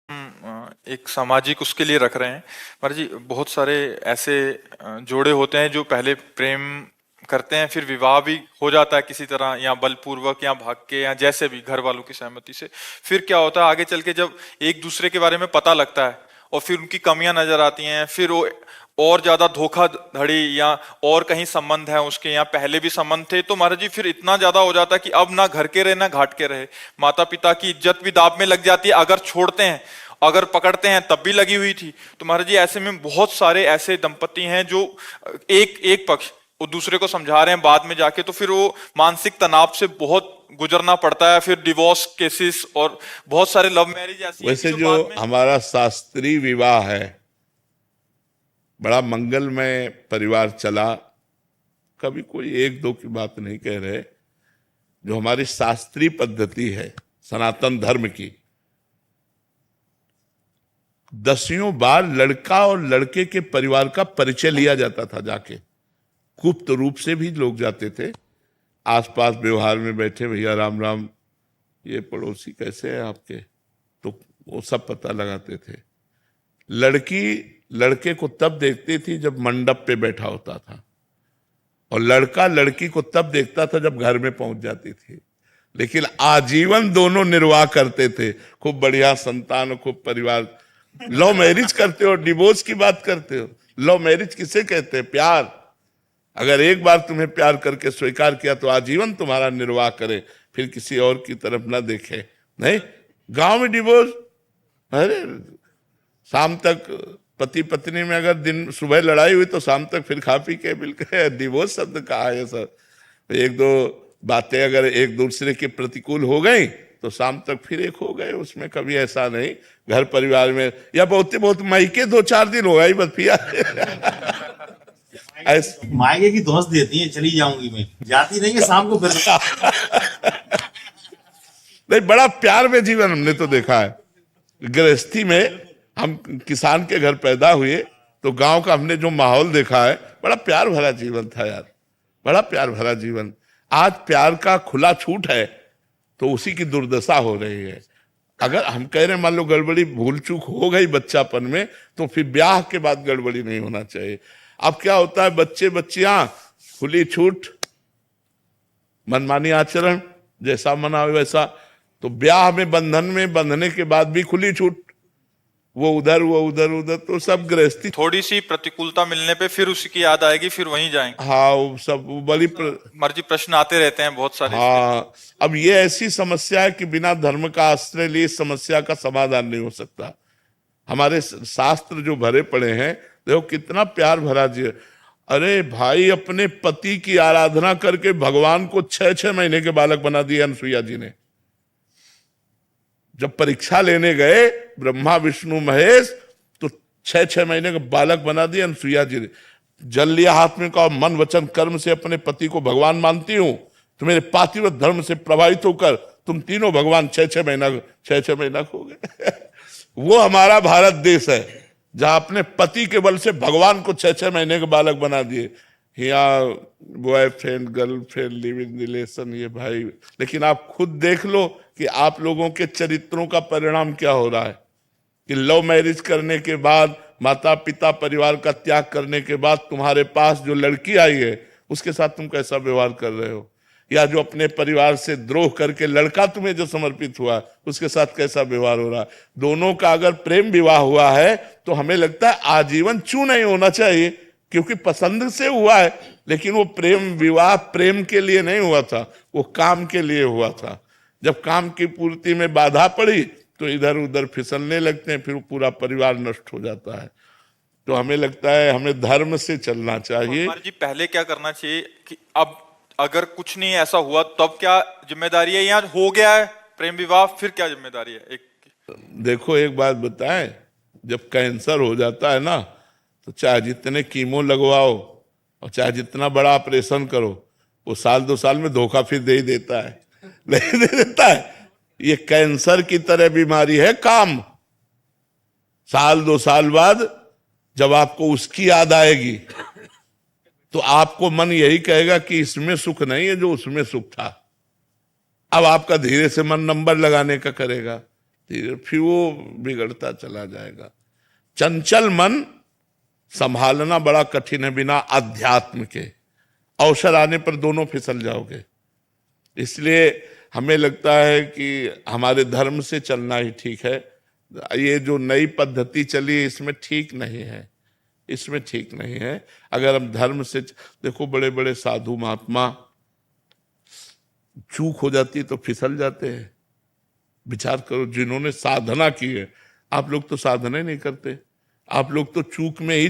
एक सामाजिक उसके लिए रख रहे हैं। महाराज जी, बहुत सारे ऐसे जोड़े होते हैं जो पहले प्रेम करते हैं, फिर विवाह भी हो जाता है किसी तरह, या बलपूर्वक या भाग के, या जैसे भी घर वालों की सहमति से। फिर क्या होता है आगे चल के, जब एक दूसरे के बारे में पता लगता है और फिर उनकी कमियां नजर आती हैं, फिर वो और ज्यादा धोखाधड़ी या और कहीं संबंध है उसके, या पहले भी संबंध थे, तो महाराज जी फिर इतना ज्यादा हो जाता है कि अब ना घर के रहे ना घाट के रहे। माता पिता की इज्जत भी दांव में लग जाती है अगर छोड़ते हैं, अगर पकड़ते हैं तब भी लगी हुई थी। तो महाराज जी ऐसे में बहुत सारे ऐसे दंपति हैं जो एक एक पक्ष वो दूसरे को समझा रहे हैं, बाद में जाके तो फिर वो मानसिक तनाव से बहुत गुजरना पड़ता है, फिर डिवोर्स केसेस और बहुत सारे लव मैरिज ऐसी हैं कि वैसे जो जो बाद में। हमारा शास्त्रीय विवाह है, बड़ा मंगलमय परिवार चला, कभी कोई एक दो की बात नहीं कह रहे। जो हमारी शास्त्रीय पद्धति है सनातन धर्म की, 10 बार लड़का और लड़के के परिवार का परिचय लिया जाता था जाके। गुप्त रूप से भी लोग जाते थे, आसपास व्यवहार में बैठे, भैया राम राम, ये पड़ोसी कैसे हैं आपके, तो वो सब पता लगाते थे। लड़की लड़के को तब देखती थी जब मंडप पे बैठा होता था, और लड़का लड़की को तब देखता था जब घर में पहुंच जाती थी। लेकिन आजीवन दोनों निर्वाह करते थे, खूब बढ़िया संतान, खूब परिवार। लव मैरिज करते हो, डिवोर्स की बात करते हो। लव मैरिज किसे कहते हैं? प्यार। अगर एक बार तुम्हें प्यार करके स्वीकार किया तो आजीवन तुम्हारा निर्वाह करे, फिर किसी और की तरफ ना देखे। नहीं, गांव में डिवोर्स, अरे शाम तक पति पत्नी में अगर दिन सुबह लड़ाई हुई तो शाम तक फिर खा पी के बिल्कुल। डिवोर्स शब्द कहा है सर। एक दो बातें अगर एक दूसरे के प्रतिकूल हो गई तो शाम तक फिर एक हो गए, उसमें कभी ऐसा नहीं। घर परिवार में या बहुत मायके 2-4 दिन हो गई बस पिया। मायके की धौंस देती है, चली जाऊंगी मैं, जाती नहीं है शाम को फिर। नहीं, बड़ा प्यार में जीवन हमने तो देखा है। गृहस्थी में हम किसान के घर पैदा हुए तो गांव का हमने जो माहौल देखा है, बड़ा प्यार भरा जीवन था यार, बड़ा प्यार भरा जीवन। आज प्यार का खुला छूट है तो उसी की दुर्दशा हो रही है। अगर हम कह रहे हैं मान लो गड़बड़ी भूल चूक हो गई बच्चापन में, तो फिर ब्याह के बाद गड़बड़ी नहीं होना चाहिए। अब क्या होता है, बच्चे बच्चियां खुली छूट, मनमानी आचरण, जैसा मना वैसा। तो ब्याह में बंधन में बंधने के बाद भी खुली छूट, वो उधर वो उधर उधर, तो सब गृहस्थी। थोड़ी सी प्रतिकूलता मिलने पे फिर उसी की याद आएगी, फिर वहीं जाएंगे। हाँ, वो सब बड़ी मर्जी प्रश्न आते रहते हैं बहुत सारे इसके। हाँ, अब ये ऐसी समस्या है कि बिना धर्म का आश्रय लिए इस समस्या का समाधान नहीं हो सकता। हमारे शास्त्र जो भरे पड़े हैं, देखो कितना प्यार भरा जी। अरे भाई, अपने पति की आराधना करके भगवान को 6-6 महीने के बालक बना दिए अनसुईया जी ने। जब परीक्षा लेने गए ब्रह्मा विष्णु महेश, तो 6-6 महीने का बालक बना दिए अनसुईया जी ने। जल लिया हाथ में, कहा मन वचन कर्म से अपने पति को भगवान मानती हूं, तो मेरे पातिव्रत धर्म से प्रभावित होकर तुम तीनों भगवान 6-6 महीना हो गए। वो हमारा भारत देश है जहां अपने पति के बल से भगवान को 6-6 महीने के बालक बना दिए। यहाँ boyfriend girlfriend live in relation, ये भाई। लेकिन आप खुद देख लो कि आप लोगों के चरित्रों का परिणाम क्या हो रहा है, कि लव मैरिज करने के बाद, माता पिता परिवार का त्याग करने के बाद तुम्हारे पास जो लड़की आई है उसके साथ तुम कैसा व्यवहार कर रहे हो, या जो अपने परिवार से द्रोह करके लड़का तुम्हें जो समर्पित हुआ उसके साथ कैसा व्यवहार हो रहा है। दोनों का अगर प्रेम विवाह हुआ है तो हमें लगता है आजीवन क्यों नहीं होना चाहिए, क्योंकि पसंद से हुआ है। लेकिन वो प्रेम विवाह प्रेम के लिए नहीं हुआ था, वो काम के लिए हुआ था। जब काम की पूर्ति में बाधा पड़ी तो इधर उधर फिसलने लगते हैं, फिर पूरा परिवार नष्ट हो जाता है। तो हमें लगता है हमें धर्म से चलना चाहिए। कुमार जी, पहले क्या करना चाहिए कि अब अगर कुछ नहीं ऐसा हुआ तब क्या जिम्मेदारी है, या हो गया है प्रेम विवाह फिर क्या जिम्मेदारी है? एक देखो, एक बात बताएं, जब कैंसर हो जाता है ना, तो चाहे जितने कीमो लगवाओ और चाहे जितना बड़ा ऑपरेशन करो, वो 1-2 साल में धोखा फिर दे ही देता है। नहीं दे देता है। ये कैंसर की तरह बीमारी है काम। 1-2 साल बाद जब आपको उसकी याद आएगी तो आपको मन यही कहेगा कि इसमें सुख नहीं है जो उसमें सुख था। अब आपका धीरे से मन नंबर लगाने का करेगा। फिर वो बिगड़ता चला जाएगा। चंचल मन संभालना बड़ा कठिन है बिना अध्यात्म के। अवसर आने पर दोनों फिसल जाओगे। इसलिए हमें लगता है कि हमारे धर्म से चलना ही ठीक है। ये जो नई पद्धति चली है इसमें ठीक नहीं है, इसमें ठीक नहीं है। अगर हम धर्म से देखो, बड़े बड़े साधु महात्मा चूक हो जाती है तो फिसल जाते हैं। विचार करो, जिन्होंने साधना की है। आप लोग तो साधना ही नहीं करते, आप लोग तो चूक में ही